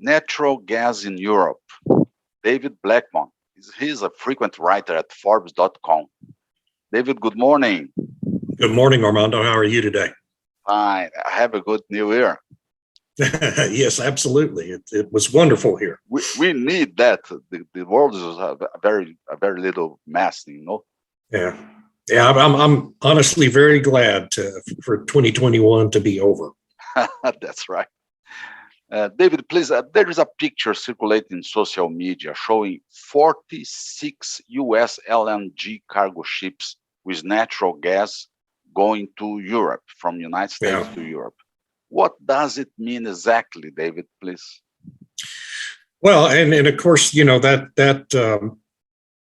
Natural gas in Europe. David Blackmon. He's a frequent writer at Forbes.com. David, good morning. Good morning, Armando. How are you today? Fine. Have a good new year. Yes, absolutely. It was wonderful here. We need that. The world is a very little mess, you know. Yeah, yeah. I'm honestly very glad for 2021 to be over. That's right. David, please, there is a picture circulating in social media showing 46 US LNG cargo ships with natural gas going to Europe, from the United States to Europe. What does it mean exactly, David, please? Well, and of course, you know, that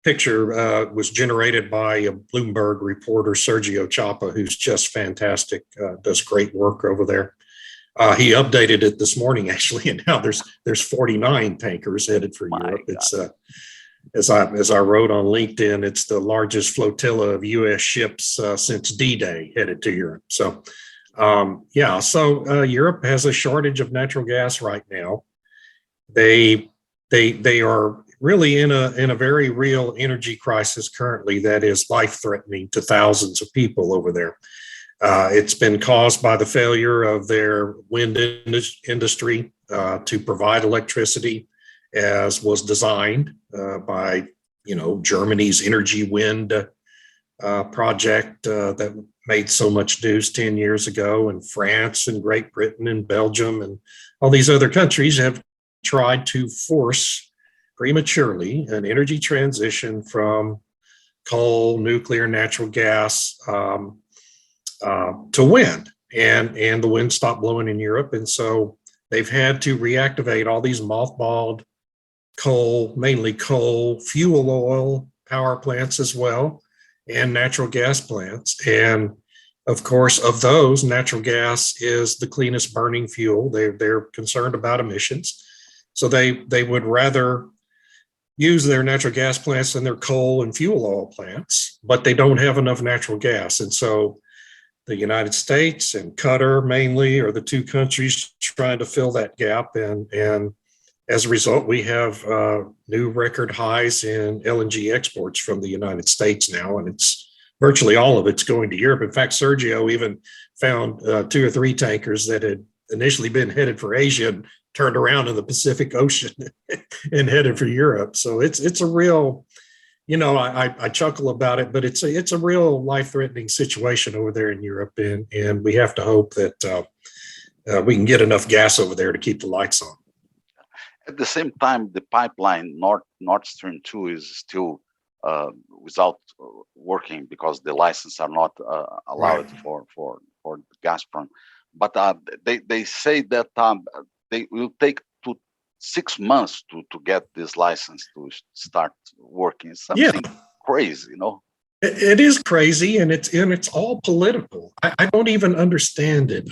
picture was generated by a Bloomberg reporter, Sergio Chapa, who's just fantastic, does great work over there. He updated it this morning, actually, and now there's 49 tankers headed for Europe. It's as I wrote on LinkedIn, it's the largest flotilla of U.S. ships since D-Day headed to Europe. So, Europe has a shortage of natural gas right now. They are really in a very real energy crisis currently that is life-threatening to thousands of people over there. It's been caused by the failure of their wind industry to provide electricity as was designed by, Germany's Energy Wind project that made so much news 10 years ago. And France and Great Britain and Belgium and all these other countries have tried to force prematurely an energy transition from coal, nuclear, natural gas, to wind, and the wind stopped blowing in Europe. And so they've had to reactivate all these mothballed coal, mainly coal, fuel oil power plants as well, and natural gas plants. And of course, of those, natural gas is the cleanest burning fuel. They're concerned about emissions. So they would rather use their natural gas plants than their coal and fuel oil plants, but they don't have enough natural gas. And so the United States and Qatar mainly are the two countries trying to fill that gap. And as a result, we have new record highs in LNG exports from the United States now, and it's virtually all of it's going to Europe. In fact, Sergio even found 2 or 3 tankers that had initially been headed for Asia and turned around in the Pacific Ocean and headed for Europe. So it's a real, I chuckle about it, but it's a real life-threatening situation over there in Europe, and we have to hope that we can get enough gas over there to keep the lights on. At the same time, the pipeline Nord Stream 2 is still without working because the licenses are not allowed for Gazprom. But they say that they will take 6 months to get this license to start working. Something crazy, It is crazy, and it's all political. I don't even understand it.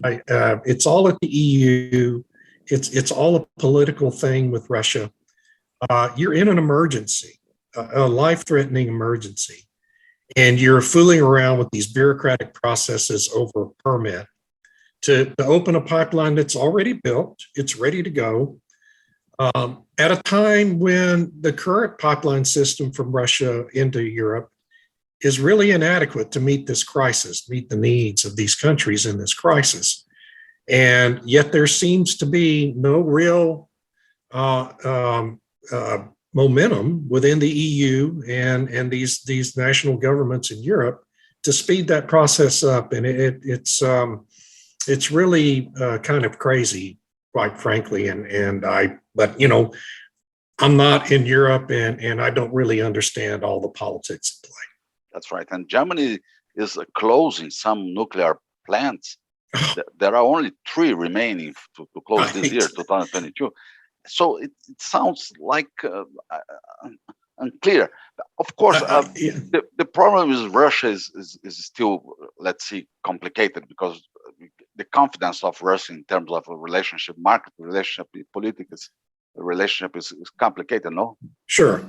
It's all at the EU. It's all a political thing with Russia. You're in an emergency, a life-threatening emergency, and you're fooling around with these bureaucratic processes over a permit to open a pipeline that's already built. It's ready to go. At a time when the current pipeline system from Russia into Europe is really inadequate to meet this crisis, meet the needs of these countries in this crisis. And yet there seems to be no real momentum within the EU and these national governments in Europe to speed that process up. And it's really kind of crazy, quite frankly. But I'm not in Europe, and I don't really understand all the politics at play. That's right. And Germany is closing some nuclear plants. There are only 3 remaining to close this year, 2022. So it sounds like unclear. Of course, the problem with Russia is still, let's see, complicated, because the confidence of Russia in terms of a relationship, market relationship, politics relationship is complicated, no? Sure,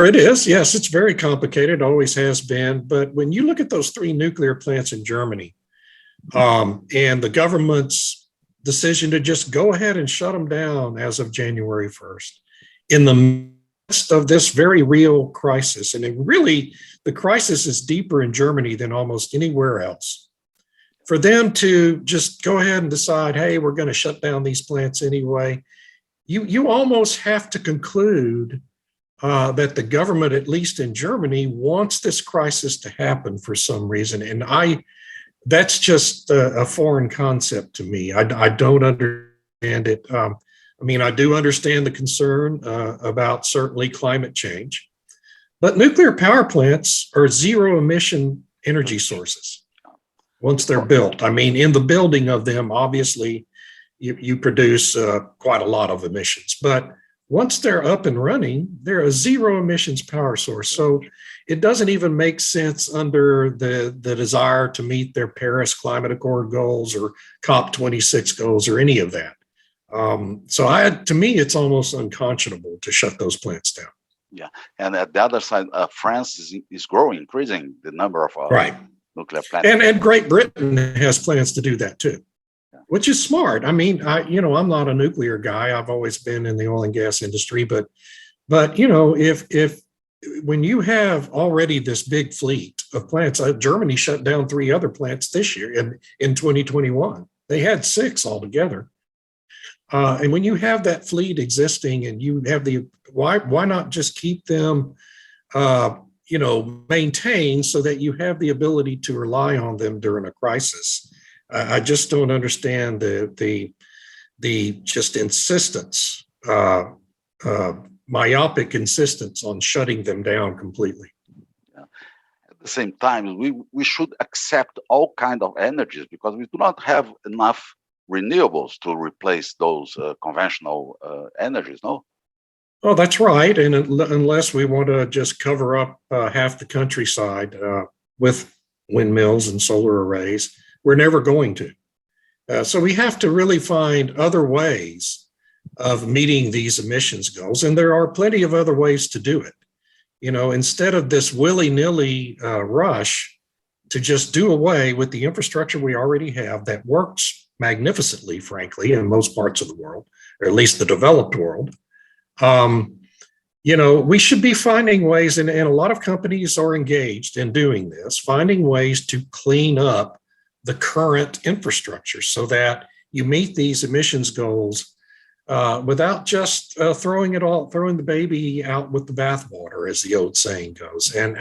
it is. Yes, it's very complicated. It always has been. But when you look at those 3 nuclear plants in Germany, and the government's decision to just go ahead and shut them down as of January 1st in the midst of this very real crisis. And the crisis is deeper in Germany than almost anywhere else. For them to just go ahead and decide, hey, we're going to shut down these plants anyway, you almost have to conclude that the government, at least in Germany, wants this crisis to happen for some reason. And that's just a foreign concept to me. I don't understand it. I do understand the concern about certainly climate change, but nuclear power plants are zero emission energy sources once they're built. In the building of them, obviously, you produce quite a lot of emissions, but once they're up and running, they're a zero emissions power source. So it doesn't even make sense under the desire to meet their Paris Climate Accord goals or COP26 goals or any of that. To me, it's almost unconscionable to shut those plants down. Yeah, and at the other side, France is increasing the number of right. nuclear plants. And Great Britain has plans to do that too, which is smart. I'm not a nuclear guy. I've always been in the oil and gas industry, but if when you have already this big fleet of plants, Germany shut down 3 other plants this year in 2021. They had 6 altogether. And when you have that fleet existing and you have why not just keep them, maintained so that you have the ability to rely on them during a crisis? I just don't understand the just insistence, myopic insistence on shutting them down completely. Yeah. At the same time, we should accept all kind of energies because we do not have enough renewables to replace those conventional energies, no? Oh, that's right. And unless we want to just cover up half the countryside with windmills and solar arrays, we're never going to. So we have to really find other ways of meeting these emissions goals. And there are plenty of other ways to do it. Instead of this willy-nilly rush to just do away with the infrastructure we already have that works magnificently, frankly, in most parts of the world, or at least the developed world. We should be finding ways, and a lot of companies are engaged in doing this, finding ways to clean up the current infrastructure so that you meet these emissions goals without just throwing the baby out with the bathwater, as the old saying goes. And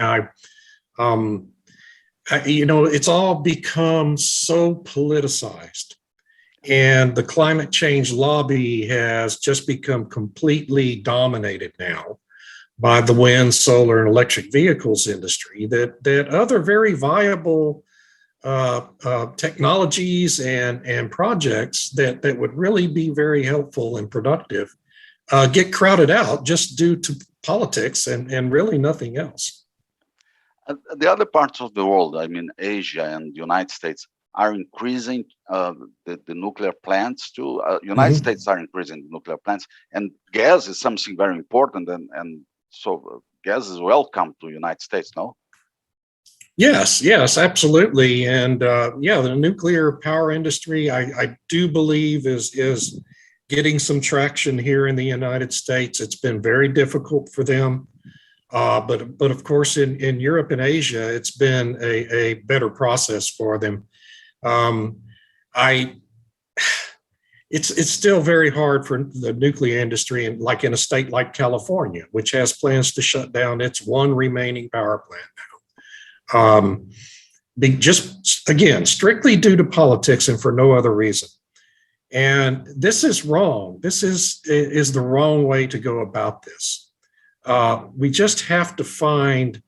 it's all become so politicized. And the climate change lobby has just become completely dominated now by the wind, solar, and electric vehicles industry that other very viable technologies and projects that would really be very helpful and productive get crowded out just due to politics and really nothing else. The other parts of the world, Asia and the United States, are increasing the nuclear plants too. United States are increasing the nuclear plants, and gas is something very important, and so gas is welcome to United States, no? Yes, absolutely. And the nuclear power industry, I do believe is getting some traction here in the United States. It's been very difficult for them. But of course, in Europe and Asia, it's been a better process for them. It's still very hard for the nuclear industry, and like in a state like California, which has plans to shut down its one remaining power plant now. Just again, strictly due to politics and for no other reason. And this is wrong. This is the wrong way to go about this. We just have to find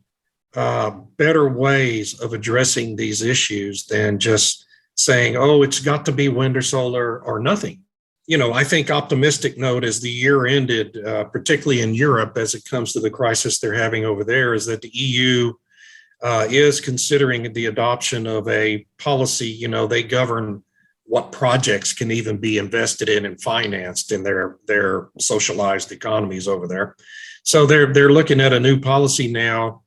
better ways of addressing these issues than just saying, oh, it's got to be wind or solar or nothing. I think optimistic note as the year ended, particularly in Europe, as it comes to the crisis they're having over there, is that the EU is considering the adoption of a policy. They govern what projects can even be invested in and financed in their socialized economies over there. So they're looking at a new policy now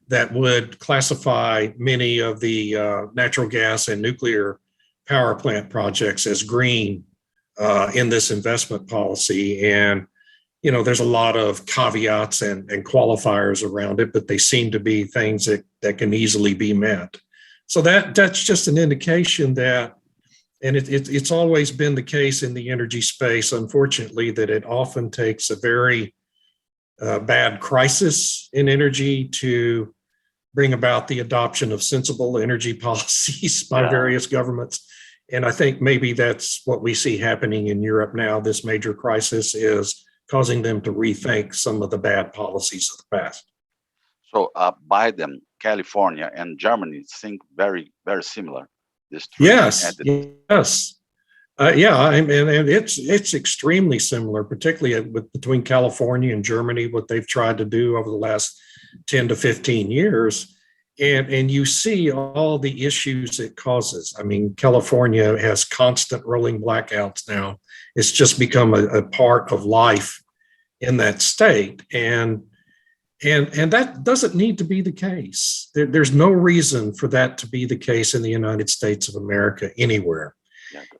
that would classify many of the natural gas and nuclear power plant projects as green in this investment policy. And, there's a lot of caveats and qualifiers around it, but they seem to be things that can easily be met. So that's just an indication that, and it's always been the case in the energy space, unfortunately, that it often takes a very bad crisis in energy to bring about the adoption of sensible energy policies by various governments. And I think maybe that's what we see happening in Europe now. This major crisis is causing them to rethink some of the bad policies of the past. So Biden, California, and Germany think very, very similar. These three Yes, entities. yes. And it's extremely similar, particularly between California and Germany, what they've tried to do over the last 10 to 15 years. And you see all the issues it causes. I mean, California has constant rolling blackouts now. It's just become a part of life in that state. And that doesn't need to be the case. There's no reason for that to be the case in the United States of America anywhere.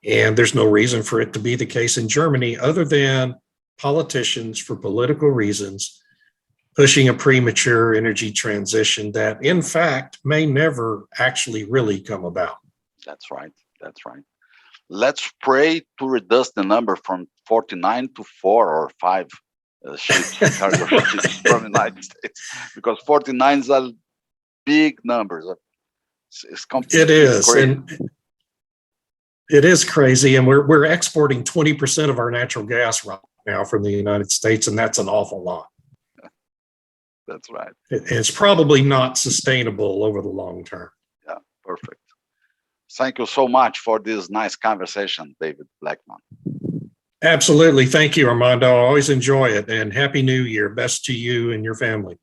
And there's no reason for it to be the case in Germany other than politicians, for political reasons, pushing a premature energy transition that, in fact, may never actually really come about. That's right. That's right. Let's pray to reduce the number from 49 to 4 or 5 ships, cargo ships from the United States, because 49 is a big number. It's It is. crazy. And it is crazy. And we're exporting 20% of our natural gas right now from the United States, and that's an awful lot. That's right. It's probably not sustainable over the long term. Yeah, perfect. Thank you so much for this nice conversation, David Blackman. Absolutely. Thank you, Armando. I always enjoy it. And Happy New Year. Best to you and your family.